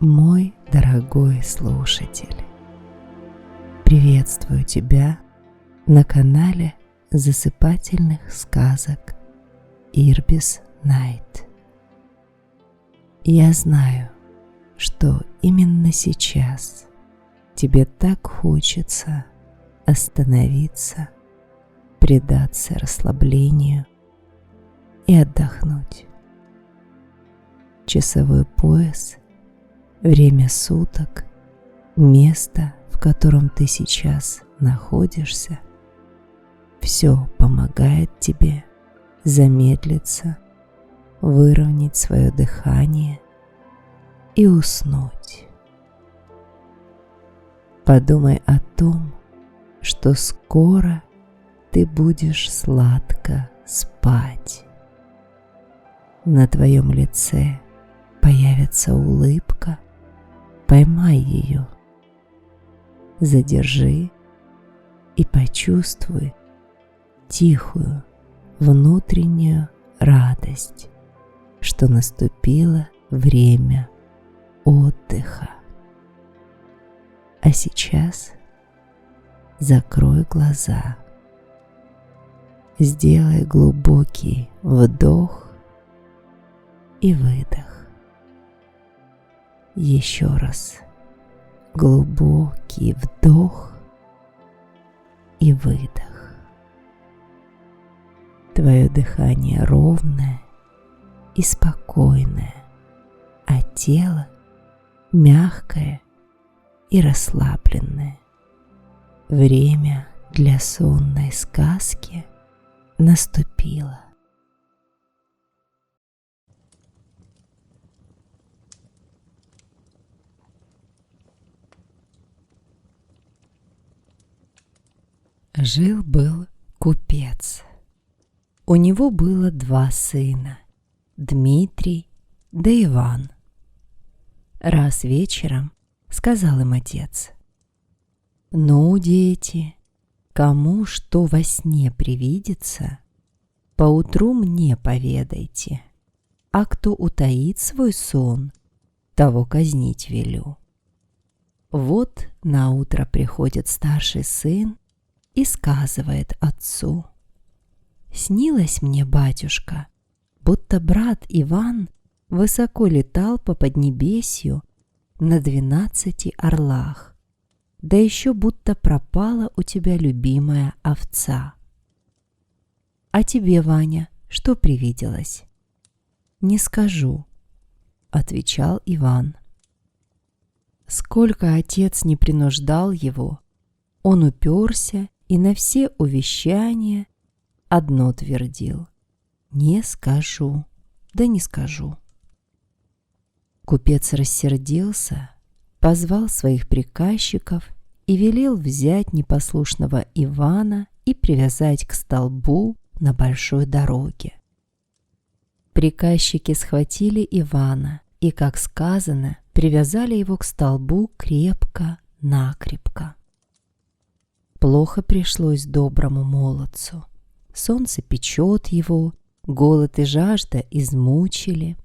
Мой дорогой слушатель, приветствую тебя на канале засыпательных сказок Ирбис Найт. Я знаю, что именно сейчас тебе так хочется остановиться, предаться расслаблению и отдохнуть. Часовой пояс, время суток, место, в котором ты сейчас находишься, все помогает тебе замедлиться, выровнять свое дыхание и уснуть. Подумай о том, что скоро ты будешь сладко спать. На твоем лице появится улыбка, поймай ее, задержи и почувствуй тихую внутреннюю радость, что наступило время отдыха. А сейчас закрой глаза, сделай глубокий вдох и выдох. Еще раз глубокий вдох и выдох. Твое дыхание ровное и спокойное, а тело мягкое и расслабленное. Время для сонной сказки наступило. Жил-был купец. У него было 2 сына, Дмитрий да Иван. Раз вечером сказал им отец: «Ну, дети, кому что во сне привидится, поутру мне поведайте, а кто утаит свой сон, того казнить велю». Вот наутро приходит старший сын и сказывает отцу: «Снилось мне, батюшка, будто брат Иван высоко летал по поднебесью на 12 орлах, да еще будто пропала у тебя любимая овца». «А тебе, Ваня, что привиделось?» «Не скажу», — отвечал Иван. Сколько отец не принуждал его, он уперся и на все увещания одно твердил: «Не скажу, да не скажу». Купец рассердился, позвал своих приказчиков и велел взять непослушного Ивана и привязать к столбу на большой дороге. Приказчики схватили Ивана и, как сказано, привязали его к столбу крепко-накрепко. Плохо пришлось доброму молодцу. Солнце печет его, голод и жажда измучили.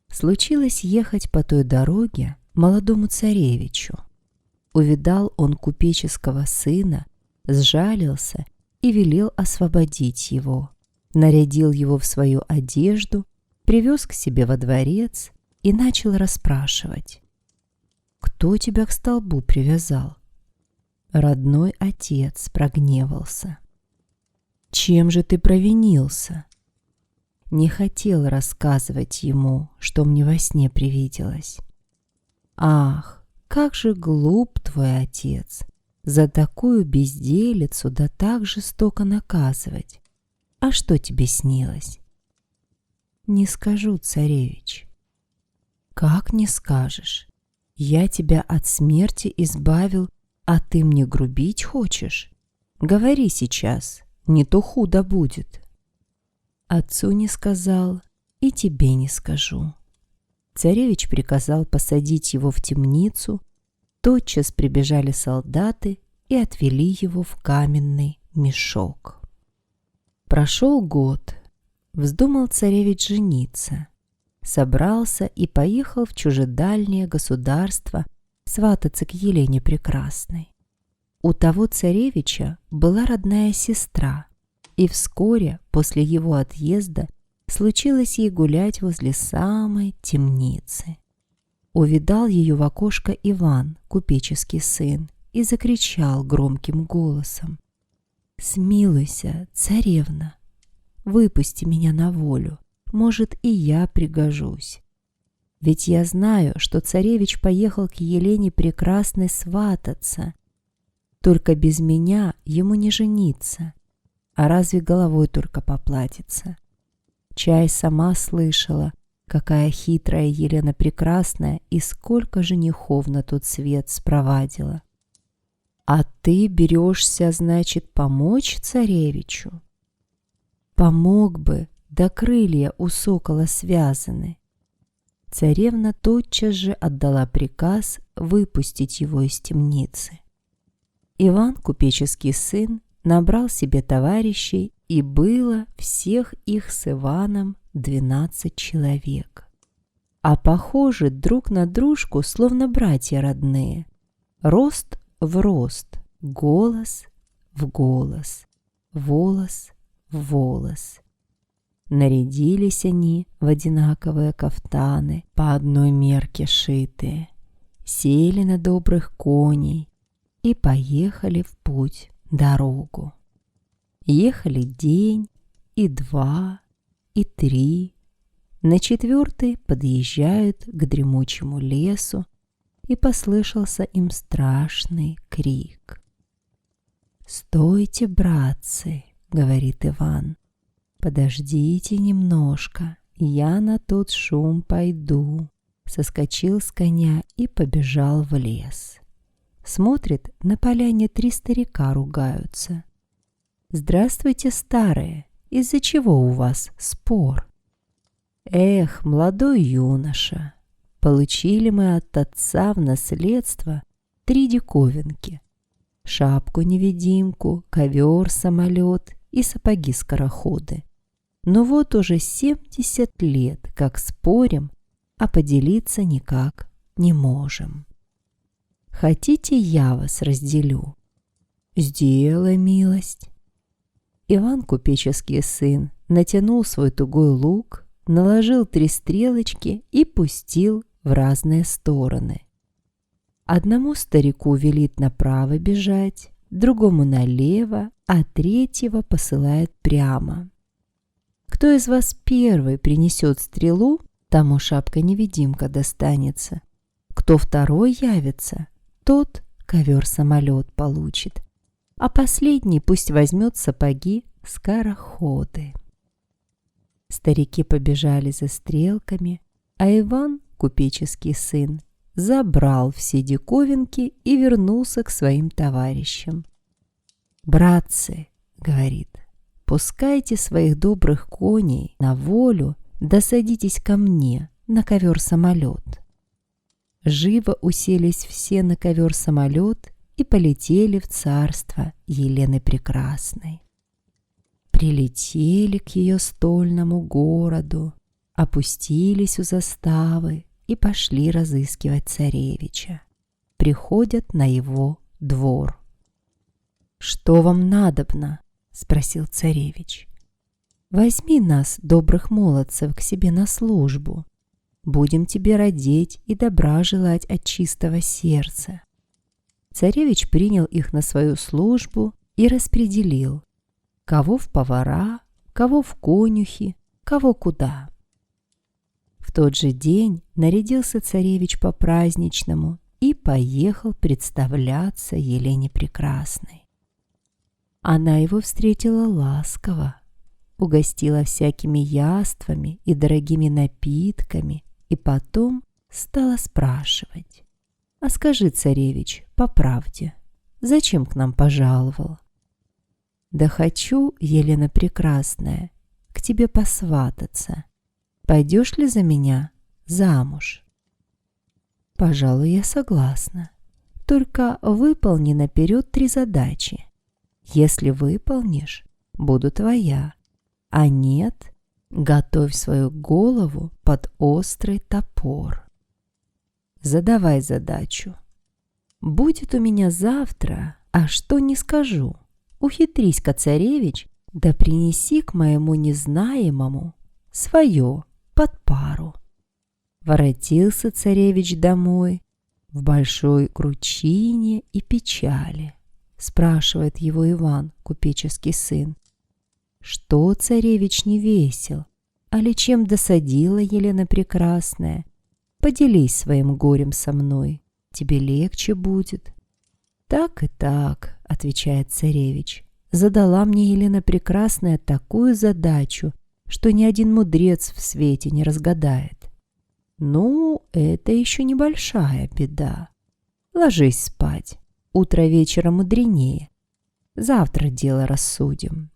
Случилось ехать по той дороге молодому царевичу. Увидал он купеческого сына, сжалился и велел освободить его, нарядил его в свою одежду, привез к себе во дворец и начал расспрашивать: «Кто тебя к столбу привязал?» Родной отец прогневался. «Чем же ты провинился?» Не хотел рассказывать ему, что мне во сне привиделось. «Ах, как же глуп твой отец! За такую безделицу да так жестоко наказывать! А что тебе снилось?» «Не скажу, царевич». «Как не скажешь? Я тебя от смерти избавил, а ты мне грубить хочешь? Говори сейчас, не то худо будет». «Отцу не сказал, и тебе не скажу». Царевич приказал посадить его в темницу, тотчас прибежали солдаты и отвели его в каменный мешок. Прошел год, вздумал царевич жениться. собрался и поехал в чужедальнее государство свататься к Елене Прекрасной. У того царевича была родная сестра, и вскоре после его отъезда случилось ей гулять возле самой темницы. Увидал ее в окошко Иван, купеческий сын, и закричал громким голосом: «Смилуйся, царевна, выпусти меня на волю, может, и я пригожусь. Ведь я знаю, что царевич поехал к Елене Прекрасной свататься. Только без меня ему не жениться, а разве головой только поплатится. Чай сама слышала, какая хитрая Елена Прекрасная и сколько женихов на тот свет спровадила. А ты берешься, значит, помочь царевичу? Помог бы, да крылья у сокола связаны». Царевна тотчас же отдала приказ выпустить его из темницы. Иван, купеческий сын, набрал себе товарищей, и было всех их с Иваном 12 человек. А похожи друг на дружку, словно братья родные. Рост в рост, голос в голос, волос в волос. Нарядились они в одинаковые кафтаны, по одной мерке шитые, сели на добрых коней и поехали в путь дорогу. Ехали день, и 2, и 3. На 4 подъезжают к дремучему лесу, и послышался им страшный крик. «Стойте, братцы!» — говорит Иван. «Подождите немножко, я на тот шум пойду». Соскочил с коня и побежал в лес. Смотрит, на поляне 3 старика ругаются. «Здравствуйте, старые, из-за чего у вас спор?» «Эх, молодой юноша, получили мы от отца в наследство 3 диковинки: шапку-невидимку, ковер-самолет и сапоги-скороходы. Но вот уже 70 лет, как спорим, а поделиться никак не можем. Хотите, я вас разделю?» «Сделай милость». Иван, купеческий сын, натянул свой тугой лук, наложил 3 стрелочки и пустил в разные стороны. Одному старику велит направо бежать, другому налево, а 3-го посылает прямо. Кто из вас первый принесет стрелу, тому шапка-невидимка достанется. Кто второй явится, тот ковер-самолет получит, а последний пусть возьмет сапоги-скороходы. Старики побежали за стрелками, а Иван, купеческий сын, забрал все диковинки и вернулся к своим товарищам. «Братцы, — говорит, — пускайте своих добрых коней на волю, да садитесь ко мне на ковер-самолет». Живо уселись все на ковер-самолет и полетели в царство Елены Прекрасной. Прилетели к ее стольному городу, опустились у заставы и пошли разыскивать царевича. Приходят на его двор. «Что вам надобно?» — спросил царевич. «Возьми нас, добрых молодцев, к себе на службу. Будем тебе родить и добра желать от чистого сердца». Царевич принял их на свою службу и распределил, кого в повара, кого в конюхи, кого куда. В тот же день нарядился царевич по-праздничному и поехал представляться Елене Прекрасной. Она его встретила ласково, угостила всякими яствами и дорогими напитками, и потом стала спрашивать: «А скажи, царевич, по правде, зачем к нам пожаловал?» «Да хочу, Елена Прекрасная, к тебе посвататься. Пойдешь ли за меня замуж?» «Пожалуй, я согласна. Только выполни наперед 3 задачи. Если выполнишь, буду твоя, а нет, Готовь свою голову под острый топор. Задавай задачу. Будет у меня завтра, а что не скажу. Ухитрись-ка, царевич, да принеси к моему незнаемому свое под пару. Воротился царевич домой в большой кручине и печали. Спрашивает его Иван, купеческий сын: что, царевич, не весел? Али чем досадила Елена Прекрасная? Поделись своим горем со мной, тебе легче будет. Так и так, отвечает царевич. Задала мне Елена Прекрасная такую задачу, что ни один мудрец в свете не разгадает. Ну, это еще небольшая беда. Ложись спать, утро вечера мудренее. Завтра дело рассудим.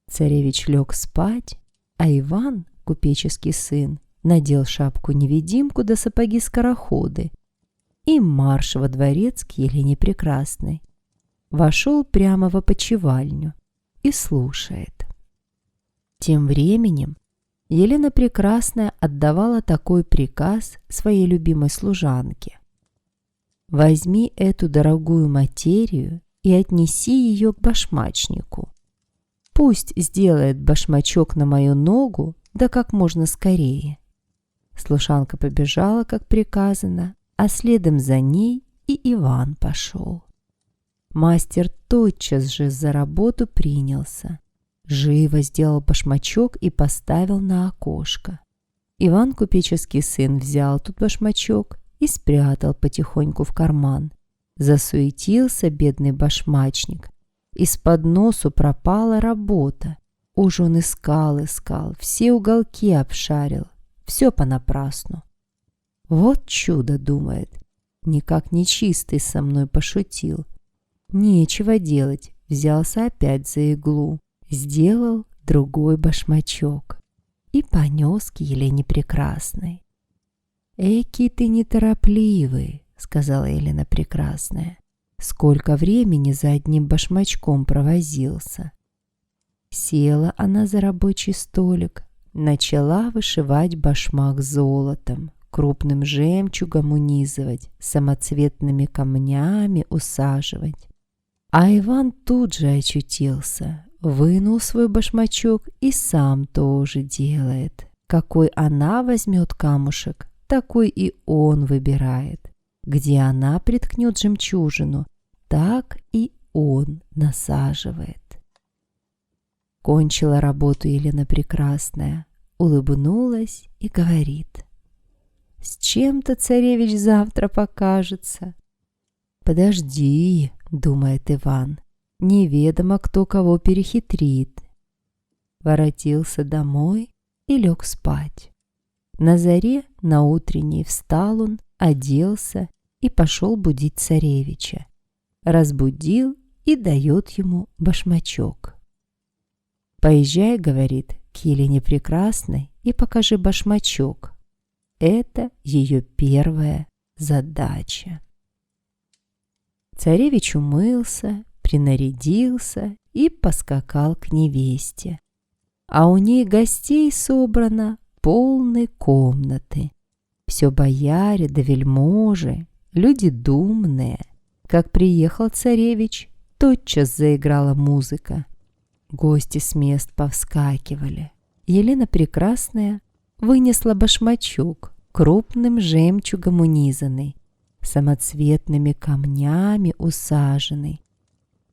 Царевич лег спать, а Иван, купеческий сын, надел шапку-невидимку да сапоги-скороходы и марш во дворец к Елене Прекрасной. Вошел прямо в опочивальню и слушает. Тем временем Елена Прекрасная отдавала такой приказ своей любимой служанке: «Возьми эту дорогую материю и отнеси ее к башмачнику. Пусть сделает башмачок на мою ногу, да как можно скорее». Служанка побежала, как приказано, а следом за ней и Иван пошел. Мастер тотчас же за работу принялся. Живо сделал башмачок и поставил на окошко. Иван, купеческий сын, взял тут башмачок и спрятал потихоньку в карман. Засуетился бедный башмачник. Из-под носу пропала работа. Уж он искал, все уголки обшарил. Все понапрасну. Вот чудо, думает, никак нечистый со мной пошутил. Нечего делать, взялся опять за иглу. Сделал другой башмачок и понес к Елене Прекрасной. «Эки ты неторопливый», — сказала Елена Прекрасная. «Сколько времени за одним башмачком провозился». Села она за рабочий столик, начала вышивать башмак золотом, крупным жемчугом унизывать, самоцветными камнями усаживать. А Иван тут же очутился, вынул свой башмачок и сам тоже делает. Какой она возьмет камушек, такой и он выбирает. Где она приткнет жемчужину, так и он насаживает. Кончила работу Елена Прекрасная, улыбнулась и говорит: «С чем-то царевич завтра покажется». «Подожди», — думает Иван, — «неведомо, кто кого перехитрит». Воротился домой и лег спать. На заре, на утренней, встал он, оделся и пошел будить царевича. Разбудил и дает ему башмачок. «Поезжай, — говорит, — к Елене Прекрасной и покажи башмачок. Это ее первая задача». Царевич умылся, принарядился и поскакал к невесте. А у ней гостей собрано полной комнаты. Все бояре да вельможи, люди думные. Как приехал царевич, тотчас заиграла музыка. Гости с мест повскакивали. Елена Прекрасная вынесла башмачок, крупным жемчугом унизанный, самоцветными камнями усаженный.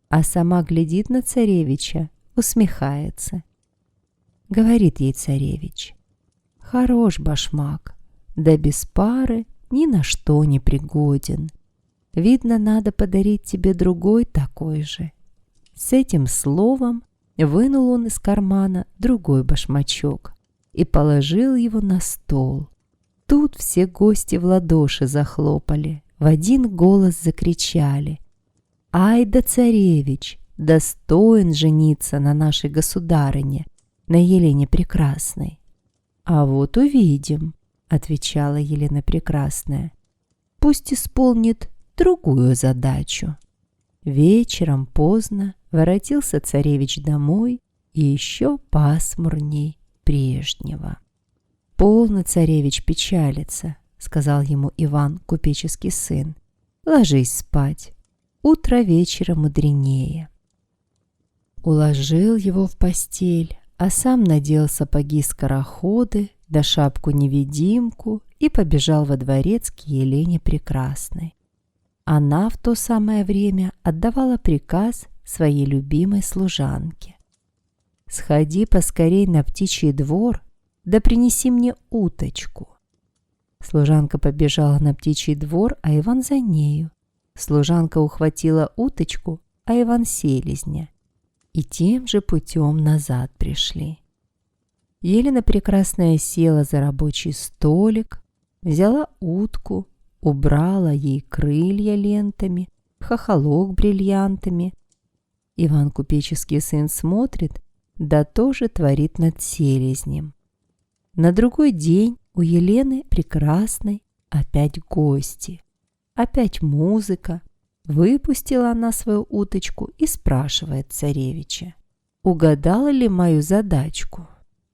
А сама глядит на царевича, усмехается. Говорит ей царевич: «Хорош башмак, да без пары ни на что не пригоден. Видно, надо подарить тебе другой такой же». С этим словом вынул он из кармана другой башмачок и положил его на стол. Тут все гости в ладоши захлопали, в один голос закричали: «Ай да царевич, достоин жениться на нашей государыне, на Елене Прекрасной». «А вот увидим», — отвечала Елена Прекрасная. «Пусть исполнит другую задачу». Вечером поздно воротился царевич домой и еще пасмурней прежнего. «Полно, царевич, печалиться», — сказал ему Иван, купеческий сын. «Ложись спать, утро вечера мудренее». Уложил его в постель, а сам надел сапоги-скороходы да шапку-невидимку и побежал во дворец к Елене Прекрасной. Она в то самое время отдавала приказ своей любимой служанке: «Сходи поскорей на птичий двор, да принеси мне уточку». Служанка побежала на птичий двор, а Иван за нею. Служанка ухватила уточку, а Иван селезня, и тем же путем назад пришли. Елена Прекрасная села за рабочий столик, взяла утку, убрала ей крылья лентами, хохолок бриллиантами. Иван, купеческий сын, смотрит, да тоже творит над селезнем. На другой день у Елены Прекрасной опять гости, опять музыка. Выпустила она свою уточку и спрашивает царевича: «Угадала ли мою задачку?»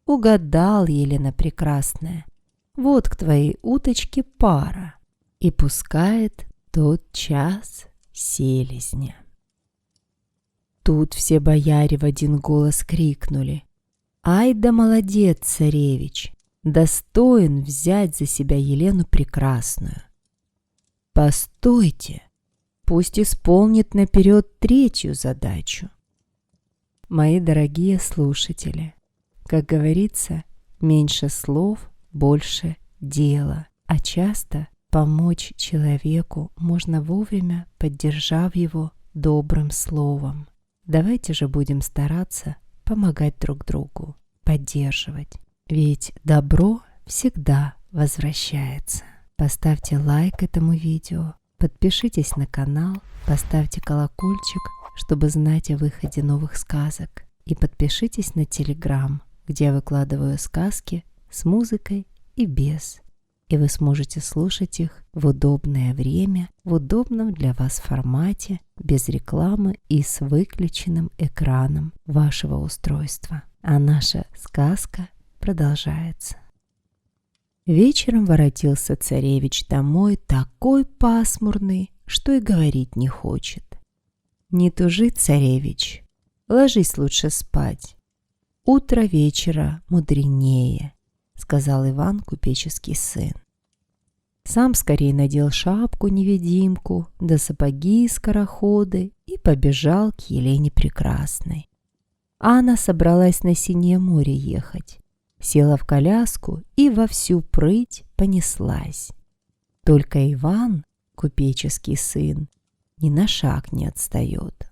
«Угадал, Елена Прекрасная. Вот к твоей уточке пара». И пускает тот час селезня. Тут все бояре в один голос крикнули: «Ай да молодец, царевич! Достоин взять за себя Елену Прекрасную!» «Постойте! Пусть исполнит наперед третью задачу». Мои дорогие слушатели, как говорится, меньше слов, больше дела, а часто помочь человеку можно вовремя, поддержав его добрым словом. Давайте же будем стараться помогать друг другу, поддерживать, ведь добро всегда возвращается. Поставьте лайк этому видео, подпишитесь на канал, поставьте колокольчик, чтобы знать о выходе новых сказок, и подпишитесь на Telegram, где я выкладываю сказки с музыкой и без, и вы сможете слушать их в удобное время, в удобном для вас формате, без рекламы и с выключенным экраном вашего устройства. А наша сказка продолжается. Вечером воротился царевич домой такой пасмурный, что и говорить не хочет. «Не тужи, царевич, ложись лучше спать. Утро вечера мудренее», — сказал Иван, купеческий сын. Сам скорее надел шапку-невидимку, да сапоги-скороходы и побежал к Елене Прекрасной. А она собралась на Синее море ехать, села в коляску и во всю прыть понеслась. Только Иван, купеческий сын, ни на шаг не отстает.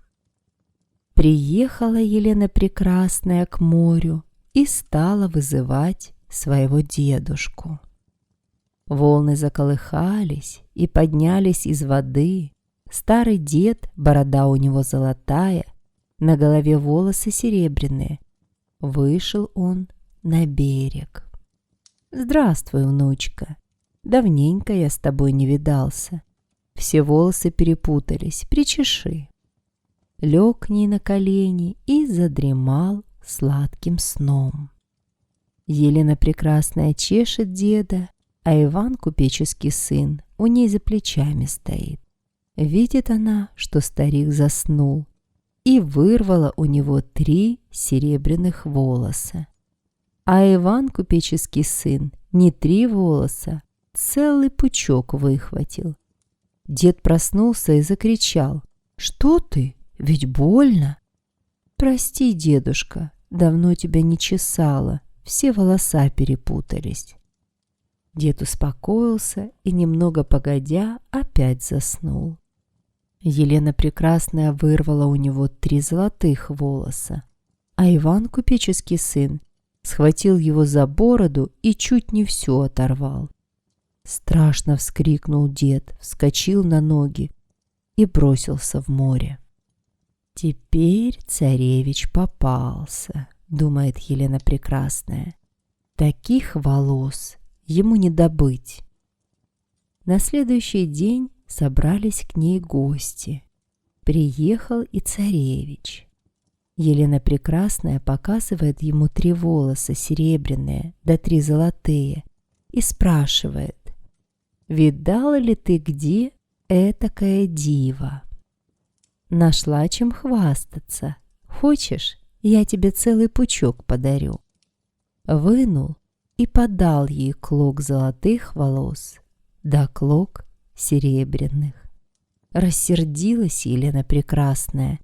Приехала Елена Прекрасная к морю и стала вызывать своего дедушку. Волны заколыхались и поднялись из воды. Старый дед, борода у него золотая, на голове волосы серебряные. Вышел он на берег. «Здравствуй, внучка, давненько я с тобой не видался. Все волосы перепутались, причеши». Лег к ней на колени и задремал сладким сном. Елена Прекрасная чешет деда, а Иван, купеческий сын, у ней за плечами стоит. Видит она, что старик заснул, и вырвала у него 3 серебряных волоса. А Иван, купеческий сын, не 3 волоса, целый пучок выхватил. Дед проснулся и закричал: «Что ты? Ведь больно!» «Прости, дедушка, давно тебя не чесала, все волоса перепутались». Дед успокоился и, немного погодя, опять заснул. Елена Прекрасная вырвала у него 3 золотых волоса, а Иван, купеческий сын, схватил его за бороду и чуть не всю оторвал. Страшно вскрикнул дед, вскочил на ноги и бросился в море. «Теперь царевич попался», — думает Елена Прекрасная. «Таких волос ему не добыть». На следующий день собрались к ней гости. Приехал и царевич. Елена Прекрасная показывает ему 3 волоса серебряные, да 3 золотые, и спрашивает: «Видала ли ты где этакая дива? Нашла чем хвастаться. Хочешь, я тебе целый пучок подарю?» Вынул и подал ей клок золотых волос, да клок серебряных. Рассердилась Елена Прекрасная,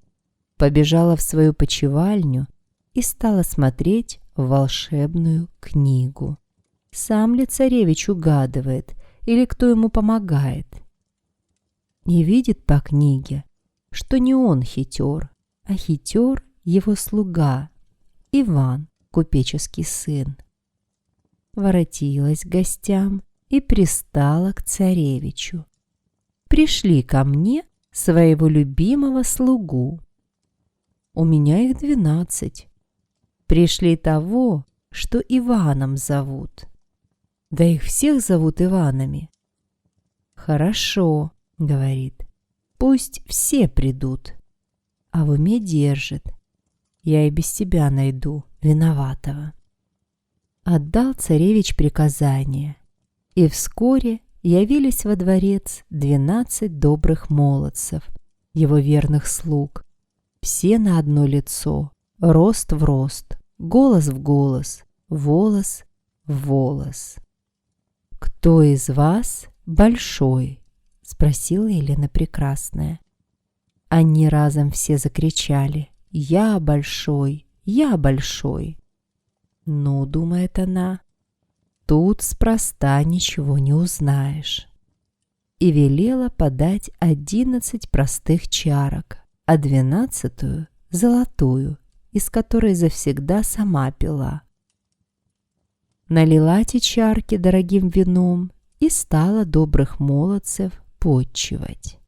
побежала в свою почевальню и стала смотреть в волшебную книгу. Сам ли царевич угадывает, или кто ему помогает? И видит по книге, что не он хитер, а хитер его слуга Иван, купеческий сын. Воротилась к гостям и пристала к царевичу: «Пришли ко мне своего любимого слугу. У меня их 12. Пришли того, что Иваном зовут. Да их всех зовут Иванами». «Хорошо, — говорит, — пусть все придут, а в уме держит: я и без тебя найду виноватого». Отдал царевич приказание, и вскоре явились во дворец 12 добрых молодцев, его верных слуг, все на одно лицо, рост в рост, голос в голос, волос в волос. «Кто из вас большой?» — спросила Елена Прекрасная. Они разом все закричали: «Я большой, я большой». «Ну, — думает она, — тут спроста ничего не узнаешь». И велела подать 11 простых чарок, а 12-ю — золотую, из которой завсегда сама пила. Налила те чарки дорогим вином и стала добрых молодцев потчевать.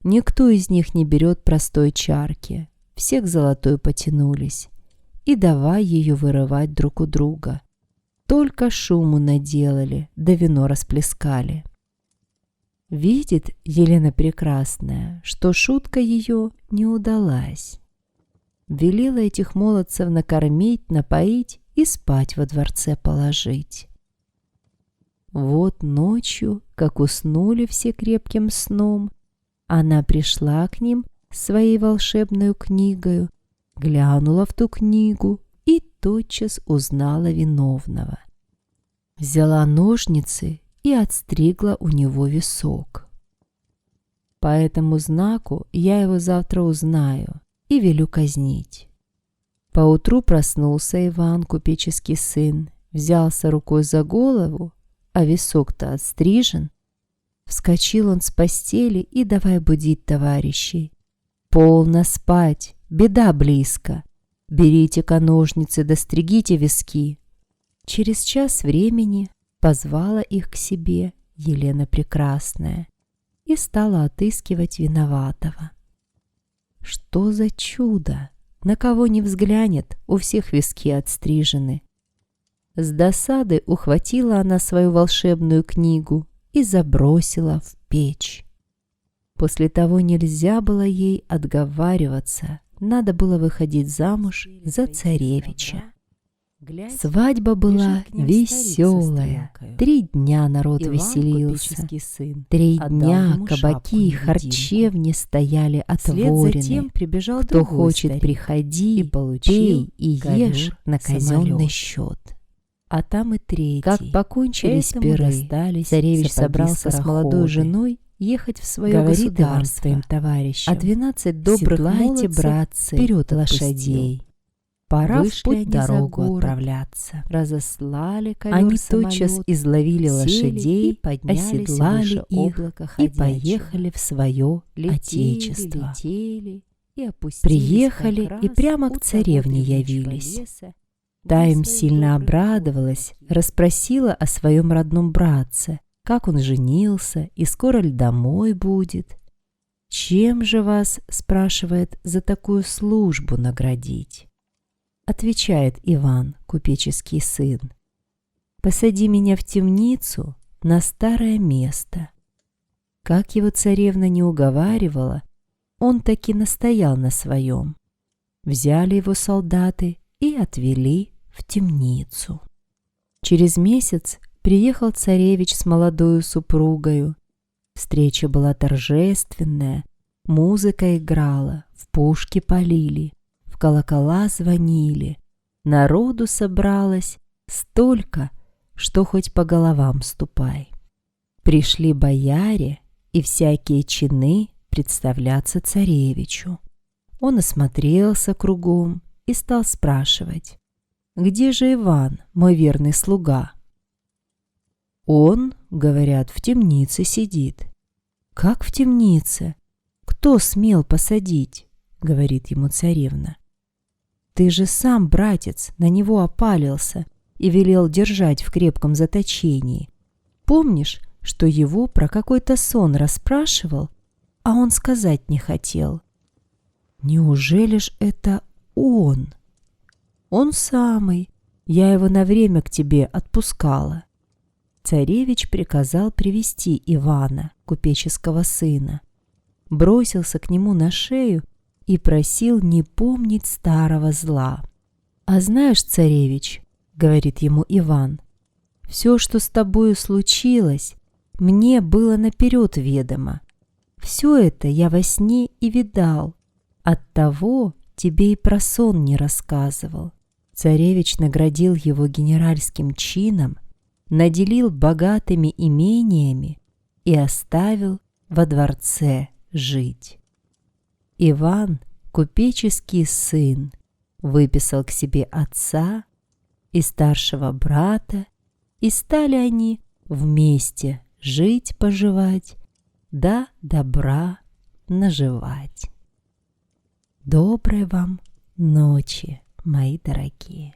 Никто из них не берет простой чарки, все к золотой потянулись, и давай ее вырывать друг у друга. Только шуму наделали, да вино расплескали. Видит Елена Прекрасная, что шутка ее не удалась. Велела этих молодцев накормить, напоить и спать во дворце положить. Вот ночью, как уснули все крепким сном, она пришла к ним своей волшебной книгою, глянула в ту книгу и тотчас узнала виновного. Взяла ножницы и отстригла у него висок. По этому знаку я его завтра узнаю и велю казнить. Поутру проснулся Иван, купеческий сын, взялся рукой за голову, а висок-то отстрижен. Вскочил он с постели и давай будить товарищей: «Полно спать, беда близко. Берите-ка ножницы да стригите виски». Через час времени позвала их к себе Елена Прекрасная и стала отыскивать виноватого. Что за чудо! На кого не взглянет, у всех виски отстрижены. С досады ухватила она свою волшебную книгу и забросила в печь. После того нельзя было ей отговариваться, надо было выходить замуж за царевича. Свадьба была веселая. 3 дня народ веселился. 3 дня кабаки и харчевни стояли отворены. Кто хочет, приходи, пей и ешь на казенный счет. А там и 3. Как покончились пиры, царевич собрался с молодой женой ехать в свое государство своим товарищам, а 12 добрых молодцев братцы вперед лошадей. Пора в путь дорогу отправляться. Разослали ковер Они тотчас изловили лошадей, оседлали их и поехали в свое отечество. Приехали и прямо к царевне явились. Та им сильно обрадовалась, расспросила о своем родном братце, как он женился и скоро ли домой будет. «Чем же вас, — спрашивает, — за такую службу наградить?» Отвечает Иван, купеческий сын: «Посади меня в темницу на старое место». Как его царевна не уговаривала, он таки настоял на своем. взяли его солдаты и отвели в темницу. Через месяц приехал царевич с молодою супругою. Встреча была торжественная, музыка играла, в пушки полили, в колокола звонили. Народу собралось столько, что хоть по головам ступай. Пришли бояре и всякие чины представляться царевичу. Он осмотрелся кругом и стал спрашивать: «Где же Иван, мой верный слуга?» «Он, — говорят, — в темнице сидит». «Как в темнице? Кто смел посадить?» — говорит ему царевна. «Ты же сам, братец, на него опалился и велел держать в крепком заточении. Помнишь, что его про какой-то сон расспрашивал, а он сказать не хотел?» «Неужели ж это он?» «Он самый. Я его на время к тебе отпускала». Царевич приказал привести Ивана, купеческого сына, бросился к нему на шею и просил не помнить старого зла. «А знаешь, царевич, — говорит ему Иван, — все, что с тобою случилось, мне было наперед ведомо. Все это я во сне и видал, оттого тебе и про сон не рассказывал». Царевич наградил его генеральским чином, наделил богатыми имениями и оставил во дворце жить. Иван, купеческий сын, выписал к себе отца и старшего брата, и стали они вместе жить-поживать, да добра наживать. Доброй вам ночи, мои дорогие!